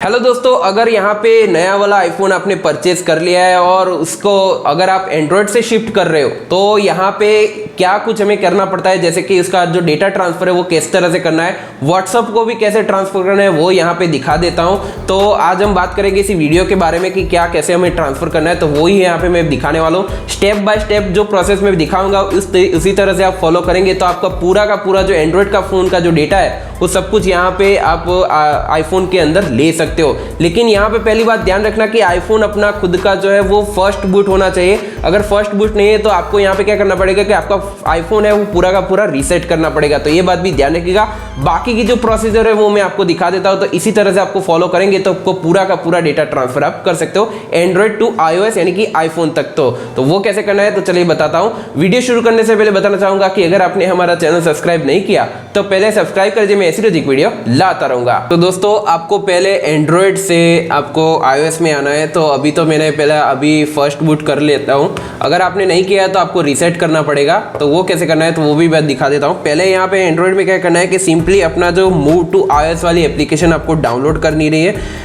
Hello दोस्तों, अगर यहाँ पे नया वाला आईफोन आपने परचेज कर लिया है और उसको अगर आप एंड्रॉयड से शिफ्ट कर रहे हो तो यहाँ पे क्या कुछ हमें करना पड़ता है, जैसे कि उसका जो डेटा ट्रांसफर है वो किस तरह से करना है, व्हाट्सअप को भी कैसे ट्रांसफर करना है वो यहाँ पे दिखा देता हूँ। तो आज हम बात करेंगे इसी वीडियो के बारे में कि क्या कैसे हमें ट्रांसफर करना है, तो वही यहाँ पे मैं दिखाने वाला हूँ। स्टेप बाय स्टेप जो प्रोसेस मैं दिखाऊंगा उसी तरह से आप फॉलो करेंगे तो आपका पूरा का पूरा जो एंड्रॉयड का फोन का जो डेटा है वो सब कुछ यहाँ पे आप आईफोन के अंदर ले सकते हो। लेकिन यहाँ पे पहली बात ध्यान रखना कि आईफोन अपना खुद का जो है वो फर्स्ट बूट होना चाहिए। अगर फर्स्ट बूट नहीं है तो आपको यहाँ पे क्या करना पड़ेगा कि आपका आईफोन है वो पूरा का पूरा रीसेट करना पड़ेगा। तो ये बात भी ध्यान रखिएगा। बाकी की जो प्रोसीजर है वो मैं आपको दिखा देता हूँ, तो इसी तरह से आपको फॉलो करेंगे तो आपको पूरा का पूरा डेटा ट्रांसफर आप कर सकते हो एंड्रॉइड टू iOS यानी कि आईफोन तक। तो वो कैसे करना है तो चलिए बताता हूँ। वीडियो शुरू करने से पहले बताना चाहूंगा कि अगर आपने हमारा चैनल सब्सक्राइब नहीं किया तो पहले सब्सक्राइब कर दीजिए, मैं ऐसी रोज एक वीडियो लाता रहूंगा। तो दोस्तों आपको पहले एंड्रॉइड से आपको iOS में आना है। तो अभी तो मैंने पहले फर्स्ट बूट कर लेता हूँ। अगर आपने नहीं किया तो आपको रीसेट करना पड़ेगा, तो वो कैसे करना है तो वो भी मैं दिखा देता हूँ। पहले यहाँ पे एंड्रॉइड में क्या करना है कि सिंपली अपना जो मूव टू iOS वाली एप्लीकेशन आपको डाउनलोड करनी रही है।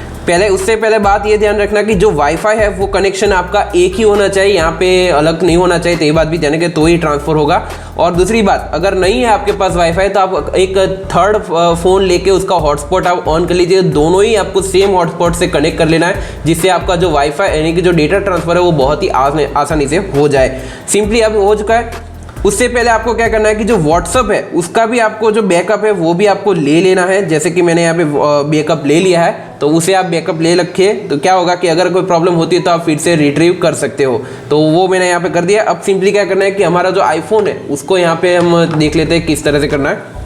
उससे पहले बात ये ध्यान रखना कि जो वाईफाई है वो कनेक्शन आपका एक ही होना चाहिए, यहाँ पे अलग नहीं होना चाहिए। तो ये बात भी ध्यान रखें तो ही ट्रांसफर होगा। और दूसरी बात, अगर नहीं है आपके पास वाईफाई तो आप एक थर्ड फोन लेके उसका हॉटस्पॉट आप ऑन कर लीजिए। दोनों ही आपको सेम हॉटस्पॉट से कनेक्ट कर लेना है, जिससे आपका जो वाईफाई यानी कि जो डेटा ट्रांसफर है वो बहुत ही आसानी से हो जाए। सिंपली अब हो चुका है। उससे पहले आपको क्या करना है कि जो व्हाट्सअप है उसका भी आपको जो बैकअप है वो भी आपको ले लेना है। जैसे कि मैंने यहाँ पे बैकअप ले लिया है, तो उसे आप बैकअप ले रखिए। तो क्या होगा कि अगर कोई प्रॉब्लम होती है तो आप फिर से रिट्रीव कर सकते हो। तो वो मैंने यहाँ पे कर दिया। अब सिंपली क्या करना है कि हमारा जो आईफोन है उसको यहाँ पे हम देख लेते हैं किस तरह से करना है।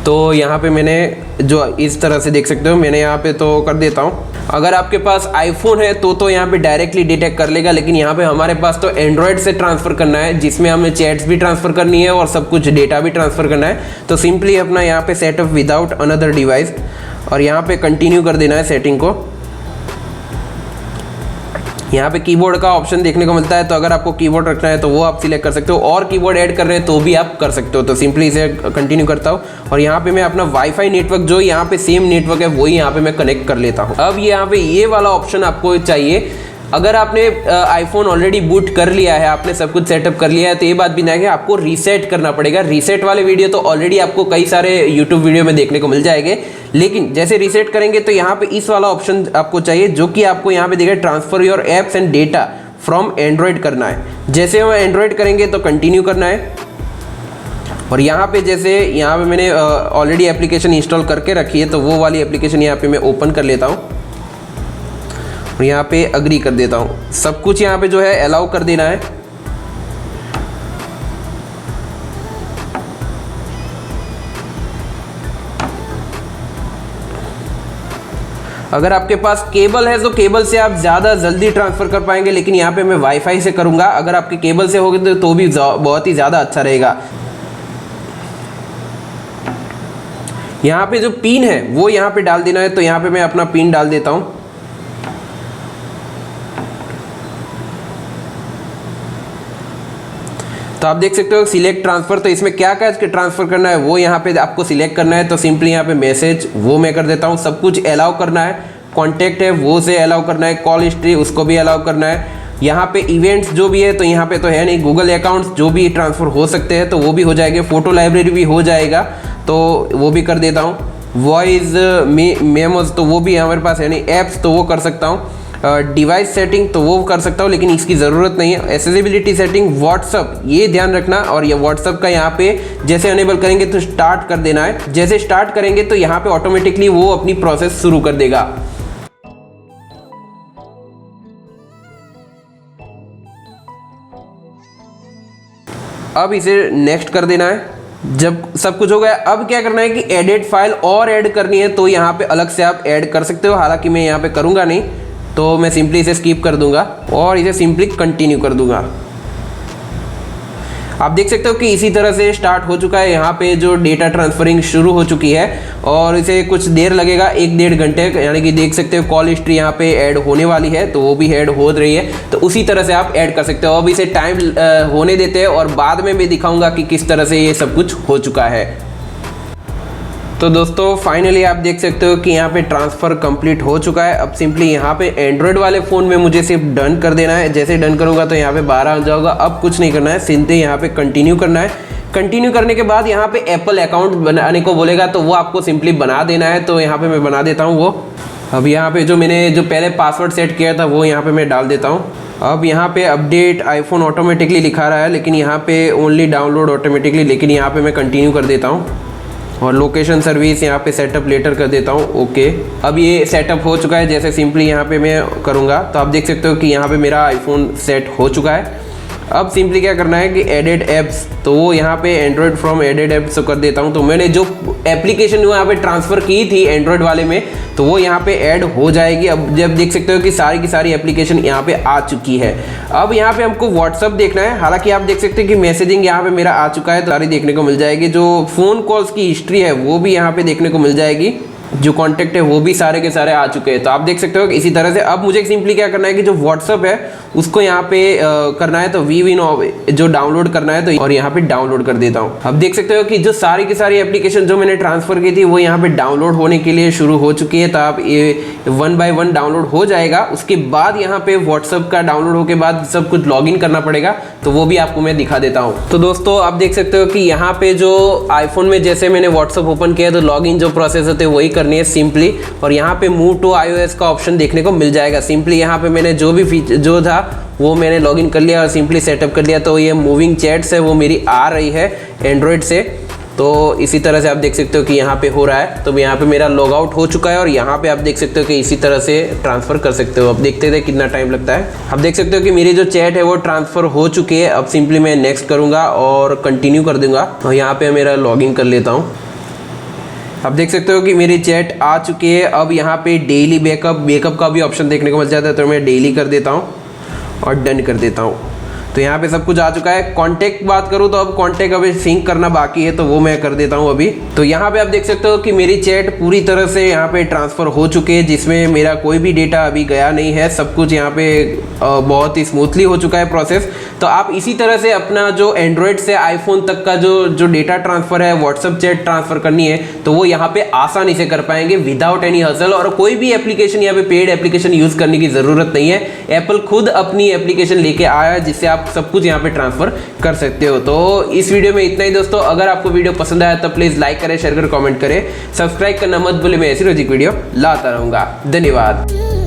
तो यहाँ पे मैंने जो इस तरह से देख सकते हो, मैंने यहाँ पे तो कर देता हूँ। अगर आपके पास आईफोन है तो यहाँ पे डायरेक्टली डिटेक्ट कर लेगा, लेकिन यहाँ पे हमारे पास तो एंड्रॉयड से ट्रांसफर करना है, जिसमें हमें चैट्स भी ट्रांसफर करनी है और सब कुछ डेटा भी ट्रांसफर करना है। तो सिंपली अपना यहाँ पे सेटअप विदाउट अनदर डिवाइस और यहाँ पे कंटिन्यू कर देना है सेटिंग को। यहाँ पे कीबोर्ड का ऑप्शन देखने को मिलता है, तो अगर आपको कीबोर्ड रखना है तो वो आप सिलेक्ट कर सकते हो, और कीबोर्ड ऐड कर रहे हैं तो भी आप कर सकते हो। तो सिंपली इसे कंटिन्यू करता हूँ और यहाँ पे मैं अपना वाईफाई नेटवर्क जो यहाँ पे सेम नेटवर्क है वही यहाँ पे मैं कनेक्ट कर लेता हूँ। अब यहाँ पे ये वाला ऑप्शन आपको चाहिए। अगर आपने आईफोन ऑलरेडी बूट कर लिया है, आपने सब कुछ सेटअप कर लिया है, तो ये बात भी नहीं है आपको रीसेट करना पड़ेगा। रीसेट वाले वीडियो तो ऑलरेडी आपको कई सारे यूट्यूब वीडियो में देखने को मिल जाएंगे, लेकिन जैसे रीसेट करेंगे तो यहाँ पे इस वाला ऑप्शन आपको चाहिए, जो कि आपको यहाँ पे दिखेगा transfer your apps and data from Android करना है। जैसे हम एंड्रॉयड करेंगे तो कंटिन्यू करना है। और यहाँ पे जैसे यहाँ पे मैंने ऑलरेडी एप्लीकेशन इंस्टॉल करके रखी है, तो वो वाली एप्लीकेशन यहाँ पे मैं ओपन कर लेता हूँ और यहाँ पे अग्री कर देता हूँ। सब कुछ यहाँ पे जो है अलाउ कर देना है। अगर आपके पास केबल है तो केबल से आप ज़्यादा जल्दी ट्रांसफ़र कर पाएंगे, लेकिन यहाँ पे मैं वाईफाई से करूँगा। अगर आपके केबल से होगी तो भी बहुत ही ज़्यादा अच्छा रहेगा। यहाँ पे जो पिन है वो यहाँ पे डाल देना है, तो यहाँ पे मैं अपना पिन डाल देता हूँ। तो आप देख सकते हो सिलेक्ट ट्रांसफर, तो इसमें क्या क्या ट्रांसफर करना है वो यहाँ पे आपको सिलेक्ट करना है। तो सिंपली यहाँ पे मैसेज वो मैं कर देता हूँ। सब कुछ अलाउ करना है। कॉन्टैक्ट है वो से अलाउ करना है। कॉल हिस्ट्री उसको भी अलाउ करना है। यहाँ पे इवेंट्स जो भी है तो यहाँ पे तो है नहीं। गूगल अकाउंट्स जो भी ट्रांसफ़र हो सकते हैं तो वो भी हो जाएंगे। फ़ोटो लाइब्रेरी भी हो जाएगा तो वो भी कर देता हूँ। वॉइस मेमोज तो वो भी हमारे पास है नहीं। ऐप्स तो वो कर सकता हूँ। डिवाइस सेटिंग तो वो कर सकता हूँ, लेकिन इसकी ज़रूरत नहीं है। एक्सेसिबिलिटी सेटिंग व्हाट्सअप ये ध्यान रखना, और ये व्हाट्सअप का यहाँ पे जैसे अनेबल करेंगे तो स्टार्ट कर देना है। जैसे स्टार्ट करेंगे तो यहाँ पे ऑटोमेटिकली वो अपनी प्रोसेस शुरू कर देगा। अब इसे नेक्स्ट कर देना है। जब सब कुछ हो गया, अब क्या करना है कि एडिट फाइल और ऐड करनी है, तो यहाँ पे अलग से आप ऐड कर सकते हो। हालांकि मैं यहाँ पे करूँगा नहीं, तो मैं सिंपली इसे स्किप कर दूंगा और इसे सिंपली कंटिन्यू कर दूंगा। आप देख सकते हो कि इसी तरह से स्टार्ट हो चुका है। यहाँ पे जो डेटा ट्रांसफरिंग शुरू हो चुकी है और इसे कुछ देर लगेगा, 1-1.5 घंटे, यानी कि देख सकते हो कॉल हिस्ट्री यहाँ पे ऐड होने वाली है, तो वो भी ऐड हो रही है। तो उसी तरह से आप ऐड कर सकते हो। अब इसे टाइम होने देते हैं और बाद में मैं दिखाऊंगा कि किस तरह से ये सब कुछ हो चुका है। तो दोस्तों फाइनली आप देख सकते हो कि यहाँ पे ट्रांसफ़र कंप्लीट हो चुका है। अब सिंपली यहाँ पे एंड्रॉयड वाले फ़ोन में मुझे सिर्फ डन कर देना है। जैसे डन करूँगा तो यहाँ पे 12 आ जाऊँगा। अब कुछ नहीं करना है, सिंपली यहाँ पे कंटिन्यू करना है। कंटिन्यू करने के बाद यहाँ पे एप्पल अकाउंट बनाने को बोलेगा, तो वो आपको सिंपली बना देना है। तो यहाँ पे मैं बना देता हूँ वो। अब यहाँ पे जो मैंने पहले पासवर्ड सेट किया था वो यहाँ पे मैं डाल देता हूँ। अब यहाँ पे अपडेट आईफोन ऑटोमेटिकली लिखा रहा है, लेकिन यहाँ पे ओनली डाउनलोड ऑटोमेटिकली, लेकिन यहाँ पे मैं कंटिन्यू कर देता हूँ। और लोकेशन सर्विस यहाँ पे सेटअप लेटर कर देता हूँ, ओके। अब ये सेटअप हो चुका है। जैसे सिंपली यहाँ पे मैं करूँगा तो आप देख सकते हो कि यहाँ पे मेरा आईफोन सेट हो चुका है। अब सिंपली क्या करना है कि एडेड ऐप्स, तो वो यहाँ पे एंड्रॉयड फ्रॉम एडेड ऐप्स कर देता हूँ। तो मैंने जो एप्लीकेशन यहाँ पे ट्रांसफ़र की थी एंड्रॉयड वाले में, तो वो यहाँ पे ऐड हो जाएगी। अब जब देख सकते हो कि सारी की सारी एप्लीकेशन यहाँ पे आ चुकी है। अब यहाँ पे हमको व्हाट्सअप देखना है। हालांकि आप देख सकते हैं कि मैसेजिंग यहाँ पे मेरा आ चुका है, तो सारी देखने को मिल जाएगी। जो फ़ोन कॉल्स की हिस्ट्री है वो भी यहाँ पे देखने को मिल जाएगी। जो कॉन्टैक्ट है वो भी सारे के सारे आ चुके हैं। तो आप देख सकते हो कि इसी तरह से अब मुझे सिंपली क्या करना है कि जो व्हाट्सअप है उसको यहाँ पे करना है। तो वीविन जो डाउनलोड करना है, तो और यहाँ पे डाउनलोड कर देता हूँ। अब देख सकते हो कि जो सारी की सारी एप्लीकेशन जो मैंने ट्रांसफ़र की थी वो यहाँ पे डाउनलोड होने के लिए शुरू हो चुकी है। तो आप ये 1 बाय 1 डाउनलोड हो जाएगा। उसके बाद यहाँ पे व्हाट्सअप का डाउनलोड होने के बाद सब कुछ लॉगिन करना पड़ेगा, तो वो भी आपको मैं दिखा देता हूँ। तो दोस्तों आप देख सकते हो कि यहाँ पे जो आईफोन में जैसे मैंने व्हाट्सअप ओपन किया तो लॉगिन जो प्रोसेस होते हैं वही करनी है सिंपली। और यहाँ पे मूव टू iOS का ऑप्शन देखने को मिल जाएगा। सिंपली यहाँ पे मैंने जो भी फीचर जो था वो मैंने लॉगिन कर लिया और सिंपली सेटअप कर लिया। तो ये मूविंग चैट्स है वो मेरी आ रही है एंड्रॉयड से। तो इसी तरह से आप देख सकते हो कि यहाँ पे हो रहा है। तो यहाँ पे मेरा लॉग आउट हो चुका है और यहाँ पे आप देख सकते हो कि इसी तरह से ट्रांसफ़र कर सकते हो। अब देखते थे कितना टाइम लगता है। अब देख सकते हो कि मेरी जो चैट है वो ट्रांसफ़र हो चुकी है। अब सिंपली मैं नेक्स्ट करूँगा और कंटिन्यू कर दूँगा और यहाँ पर मेरा लॉगिन कर लेता हूँ। अब देख सकते हो कि मेरी चैट आ चुकी है। अब यहाँ पे डेली बैकअप का भी ऑप्शन देखने को मिल जाता है, तो मैं डेली कर देता हूँ और डन कर देता हूँ। तो यहाँ पे सब कुछ आ चुका है। कॉन्टैक्ट बात करूँ तो अब कॉन्टैक्ट अभी सिंक करना बाकी है, तो वो मैं कर देता हूँ अभी। तो यहाँ पे आप देख सकते हो कि मेरी चैट पूरी तरह से यहाँ पे ट्रांसफ़र हो चुकी है, जिसमें मेरा कोई भी डेटा अभी गया नहीं है। सब कुछ यहाँ पे बहुत ही स्मूथली हो चुका है प्रोसेस। तो आप इसी तरह से अपना जो एंड्रॉयड से आईफोन तक का जो डेटा ट्रांसफ़र है, व्हाट्सअप चैट ट्रांसफ़र करनी है, तो वो यहाँ पे आसानी से कर पाएंगे विदाउट एनी हसल। और कोई भी एप्लीकेशन यहाँ पे पेड एप्लीकेशन यूज़ करने की ज़रूरत नहीं है। एप्पल खुद अपनी एप्लीकेशन लेके आया है जिससे आप सब कुछ यहाँ पे ट्रांसफ़र कर सकते हो। तो इस वीडियो में इतना ही दोस्तों। अगर आपको वीडियो पसंद आया तो प्लीज़ लाइक करें, शेयर करें, कमेंट करें, सब्सक्राइब करना मत भूलें। मैं ऐसी रोज वीडियो लाता रहूँगा। धन्यवाद।